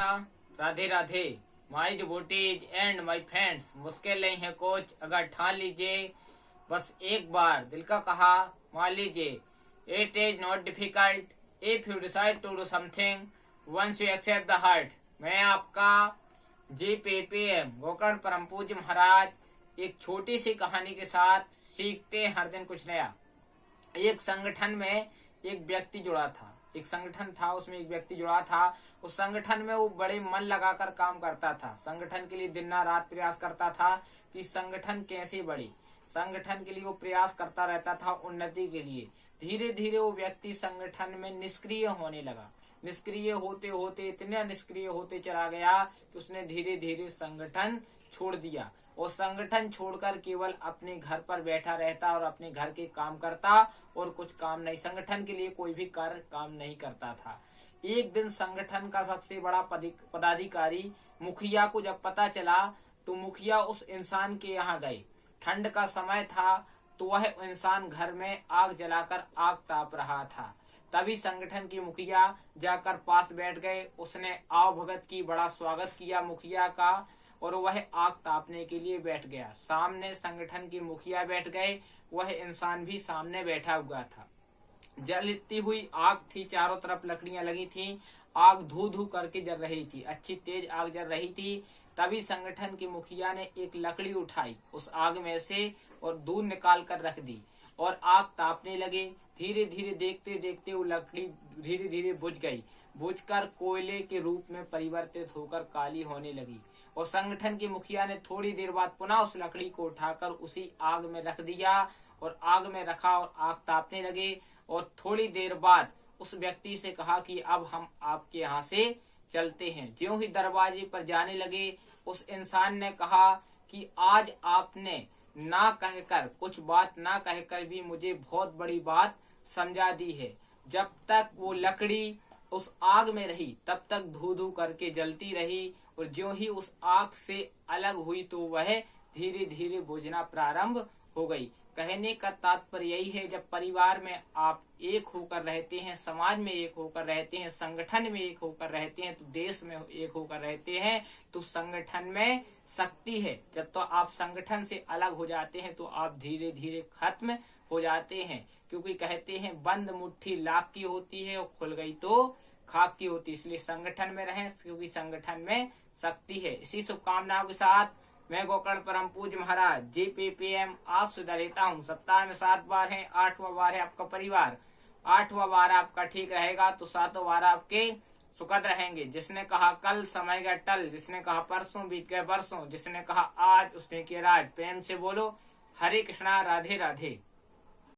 Krishna, Radhe Radhe. My devotees and my friends, मुश्किल नहीं है कुछ अगर ठान लीजिए, बस एक बार दिल का कहा मान लीजिए। It is not difficult if you decide to do something once you accept the heart. मैं आपका GPPM गोकर्ण परम पूज्य महाराज एक छोटी सी कहानी के साथ सीखते हैं हर दिन कुछ नया। एक संगठन में एक व्यक्ति जुड़ा था, एक संगठन था, उसमें एक व्यक्ति जुड़ा था। उस संगठन में वो बड़े मन लगाकर काम करता था, संगठन के लिए दिन रात प्रयास करता था कि संगठन कैसे बढ़े। संगठन के लिए वो प्रयास करता रहता था, उन्नति के लिए। धीरे धीरे वो व्यक्ति संगठन में निष्क्रिय होने लगा। निष्क्रिय होते होते इतना निष्क्रिय होते चला गया कि उसने धीरे धीरे संगठन छोड़ दिया और संगठन छोड़कर केवल अपने घर पर बैठा रहता और अपने घर के काम करता और कुछ काम नहीं, संगठन के लिए कोई भी कार्य काम नहीं करता था। एक दिन संगठन का सबसे बड़ा पदाधिकारी मुखिया को जब पता चला तो मुखिया उस इंसान के यहाँ गए। ठंड का समय था तो वह इंसान घर में आग जलाकर आग ताप रहा था। तभी संगठन की मुखिया जाकर पास बैठ गए। उसने आओ भगत की बड़ा स्वागत किया मुखिया का और वह आग तापने के लिए बैठ गया। सामने संगठन की मुखिया बैठ गए, वह इंसान भी सामने बैठा हुआ था। जलती हुई आग थी, चारों तरफ लकड़ियां लगी थी, आग धू धू करके जल रही थी, अच्छी तेज आग जल रही थी। तभी संगठन की मुखिया ने एक लकड़ी उठाई उस आग में से और दूर निकाल कर रख दी और आग तापने लगे। धीरे धीरे देखते देखते वो लकड़ी धीरे धीरे बुझ गई, बुझकर कोयले के रूप में परिवर्तित होकर काली होने लगी। और संगठन की मुखिया ने थोड़ी देर बाद पुनः उस लकड़ी को उठाकर उसी आग में रख दिया और आग में रखा और आग तापने लगे। और थोड़ी देर बाद उस व्यक्ति से कहा कि अब हम आपके यहाँ से चलते हैं। ज्यों ही दरवाजे पर जाने लगे, उस इंसान ने कहा कि आज आपने ना कहकर, कुछ बात ना कहकर भी मुझे बहुत बड़ी बात समझा दी है। जब तक वो लकड़ी उस आग में रही तब तक धू धू करके जलती रही और ज्यों ही उस आग से अलग हुई तो वह धीरे धीरे बुझना प्रारंभ हो गई। कहने का तात्पर्य यही है, जब परिवार में आप एक होकर रहते हैं, समाज में एक होकर रहते हैं, संगठन में एक होकर रहते हैं, तो देश में एक होकर रहते हैं, तो संगठन में शक्ति है। जब तो आप संगठन से अलग हो जाते हैं तो आप धीरे धीरे खत्म हो जाते हैं। क्योंकि कहते हैं बंद मुट्ठी लाख की होती है और खुल गई तो खाक की होती है। इसलिए संगठन में रहें क्योंकि संगठन में शक्ति है। इसी शुभकामनाओं के साथ मैं गोकर्ण परम पूज्य महाराज GPPM आप सुधा लेता हूँ। सप्ताह में 7 बार है, 8वां बार है आपका परिवार, 8वां बार आपका ठीक रहेगा तो 7वां बार आपके सुखद रहेंगे। जिसने कहा कल समय का टल, जिसने कहा परसों बीत गए बरसों, जिसने कहा आज उसने किया राज। प्रेम से बोलो हरे कृष्णा, राधे राधे।